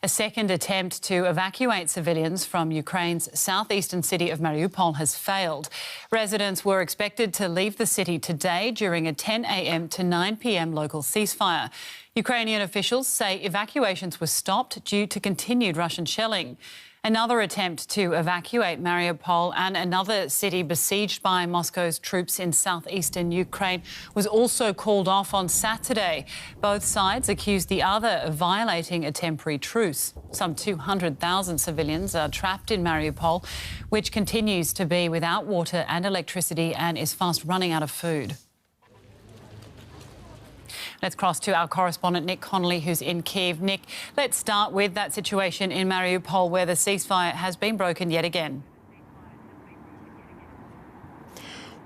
A second attempt to evacuate civilians from Ukraine's southeastern city of Mariupol has failed. Residents were expected to leave the city today during a 10 a.m. to 9 p.m. local ceasefire. Ukrainian officials say evacuations were stopped due to continued Russian shelling. Another attempt to evacuate Mariupol and another city besieged by Moscow's troops in southeastern Ukraine was also called off on Saturday. Both sides accused the other of violating a temporary truce. Some 200,000 civilians are trapped in Mariupol, which continues to be without water and electricity and is fast running out of food. Let's cross to our correspondent Nick Connolly, who's in Kiev. Nick, let's start with that situation in Mariupol where the ceasefire has been broken yet again.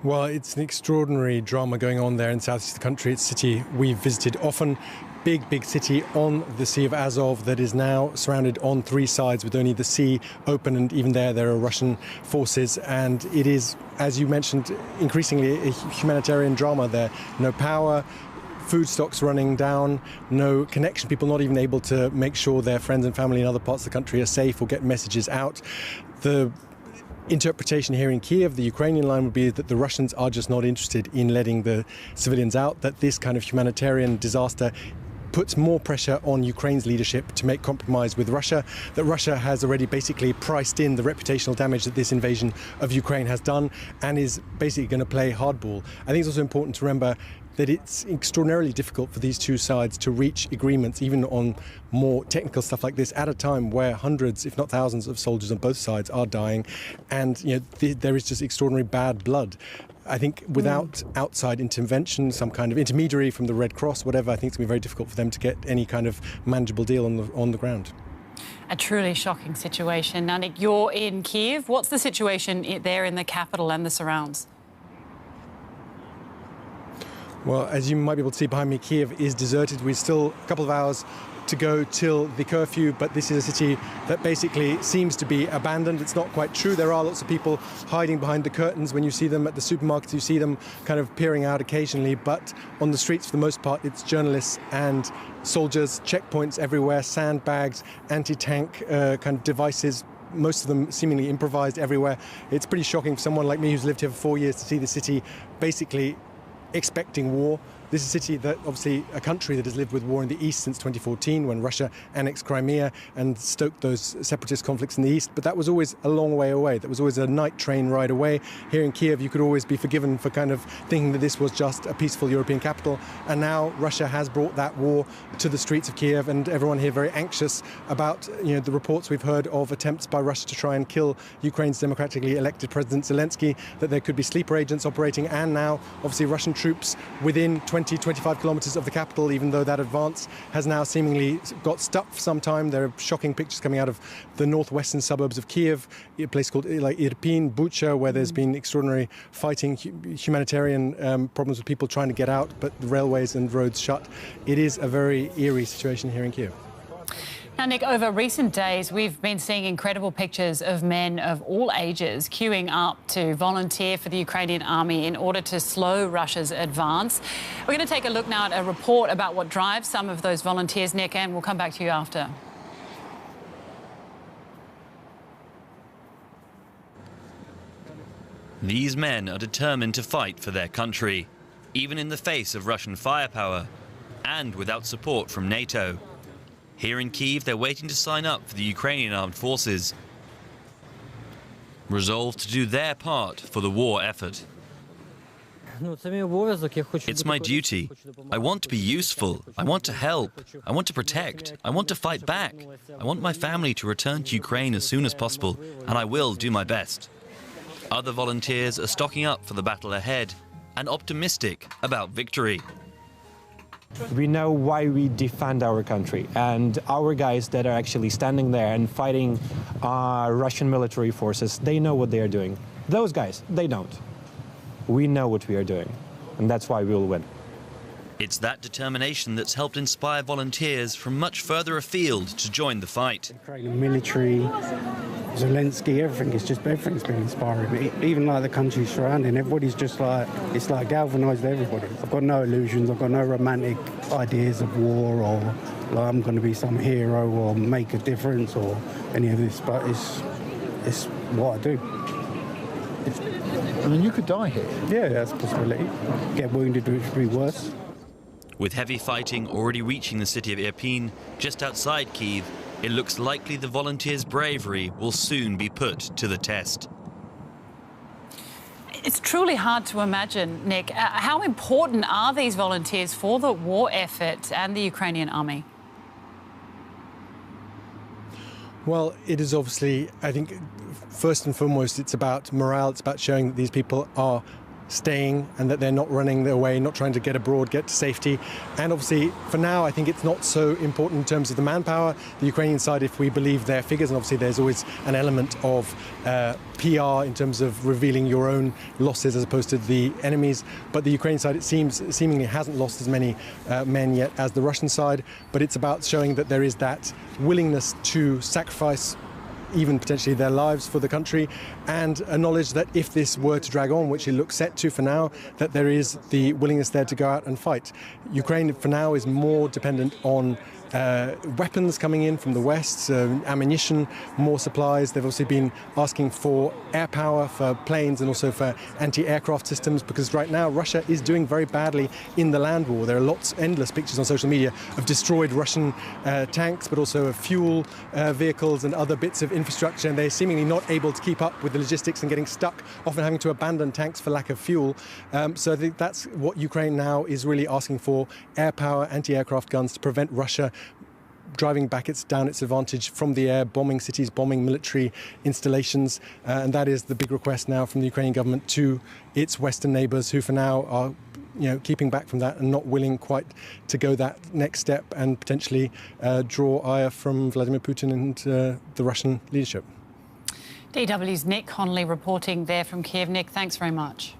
Well, it's an extraordinary drama going on there in southeast of the country. It's a city we've visited often. Big city on the Sea of Azov that is now surrounded on three sides with only the sea open, and even there are Russian forces. And it is, as you mentioned, increasingly a humanitarian drama there. No power, food stocks running down, no connection, people not even able to make sure their friends and family in other parts of the country are safe or get messages out. The interpretation here in Kiev, the Ukrainian line would be that the Russians are just not interested in letting the civilians out, that this kind of humanitarian disaster puts more pressure on Ukraine's leadership to make compromise with Russia, that Russia has already basically priced in the reputational damage that this invasion of Ukraine has done and is basically going to play hardball. I think it's also important to remember that it's extraordinarily difficult for these two sides to reach agreements, even on more technical stuff like this, at a time where hundreds, if not thousands, of soldiers on both sides are dying, and there is just extraordinary bad blood. I think without outside intervention, some kind of intermediary from the Red Cross, whatever, I think it's going to be very difficult for them to get any kind of manageable deal on the ground. A truly shocking situation. Now, Nick, you're in Kiev. What's the situation there in the capital and the surrounds? Well, as you might be able to see behind me, Kiev is deserted. We're still a couple of hours to go till the curfew, but this is a city that basically seems to be abandoned. It's not quite true. There are lots of people hiding behind the curtains. When you see them at the supermarkets, you see them kind of peering out occasionally, but on the streets, for the most part, it's journalists and soldiers, checkpoints everywhere, sandbags, anti-tank kind of devices, most of them seemingly improvised everywhere. It's pretty shocking for someone like me who's lived here for 4 years to see the city basically expecting war. This is a city that, obviously, a country that has lived with war in the east since 2014, when Russia annexed Crimea and stoked those separatist conflicts in the east. But that was always a long way away. That was always a night train ride away. Here in Kiev, you could always be forgiven for kind of thinking that this was just a peaceful European capital. And now Russia has brought that war to the streets of Kiev, and everyone here very anxious about the reports we've heard of attempts by Russia to try and kill Ukraine's democratically elected President Zelensky, that there could be sleeper agents operating, and now, obviously, Russian troops within 25 kilometers of the capital, even though that advance has now seemingly got stuck for some time. There are shocking pictures coming out of the northwestern suburbs of Kiev, a place called Irpin, Bucha, where there's been extraordinary fighting, humanitarian problems with people trying to get out, but the railways and roads shut. It is a very eerie situation here in Kiev. Now, Nick, over recent days, we've been seeing incredible pictures of men of all ages queuing up to volunteer for the Ukrainian army in order to slow Russia's advance. We're going to take a look now at a report about what drives some of those volunteers, Nick, and we'll come back to you after. These men are determined to fight for their country, even in the face of Russian firepower and without support from NATO. Here in Kyiv, they're waiting to sign up for the Ukrainian armed forces, resolved to do their part for the war effort. It's my duty. I want to be useful. I want to help. I want to protect. I want to fight back. I want my family to return to Ukraine as soon as possible, and I will do my best. Other volunteers are stocking up for the battle ahead and optimistic about victory. We know why we defend our country, and our guys that are actually standing there and fighting Russian military forces, they know what they are doing. Those guys, they don't. We know what we are doing, and that's why we will win. It's that determination that's helped inspire volunteers from much further afield to join the fight. Military Zelensky, everything's been inspiring. Even like the countries surrounding, everybody's just like, it's like galvanised everybody. I've got no illusions, I've got no romantic ideas of war or like I'm going to be some hero or make a difference or any of this, but it's what I do. I mean, you could die here. Yeah, that's a possibility. Get wounded, which would be worse. With heavy fighting already reaching the city of Irpin, just outside Kyiv, it looks likely the volunteers' bravery will soon be put to the test. It's truly hard to imagine, Nick. How important are these volunteers for the war effort and the Ukrainian army? Well, it is obviously, I think, first and foremost, it's about morale. It's about showing that these people are staying and that they're not running away, not trying to get abroad, get to safety. And obviously, for now, I think it's not so important in terms of the manpower. The Ukrainian side, if we believe their figures, and obviously there's always an element of PR in terms of revealing your own losses as opposed to the enemy's. But the Ukrainian side, it seemingly hasn't lost as many men yet as the Russian side. But it's about showing that there is that willingness to sacrifice even potentially their lives for the country, and a knowledge that if this were to drag on, which it looks set to for now, that there is the willingness there to go out and fight. Ukraine for now is more dependent on weapons coming in from the West, ammunition, more supplies. They've also been asking for air power for planes and also for anti-aircraft systems, because right now Russia is doing very badly in the land war. There are endless pictures on social media of destroyed Russian tanks, but also of fuel vehicles and other bits of infrastructure, and they're seemingly not able to keep up with the logistics and getting stuck, often having to abandon tanks for lack of fuel. So I think that's what Ukraine now is really asking for: air power, anti-aircraft guns to prevent Russia driving back down its advantage from the air, bombing cities, bombing military installations. And that is the big request now from the Ukrainian government to its Western neighbours, who for now are keeping back from that and not willing quite to go that next step and potentially draw ire from Vladimir Putin and the Russian leadership. DW's Nick Connolly reporting there from Kiev. Nick, thanks very much.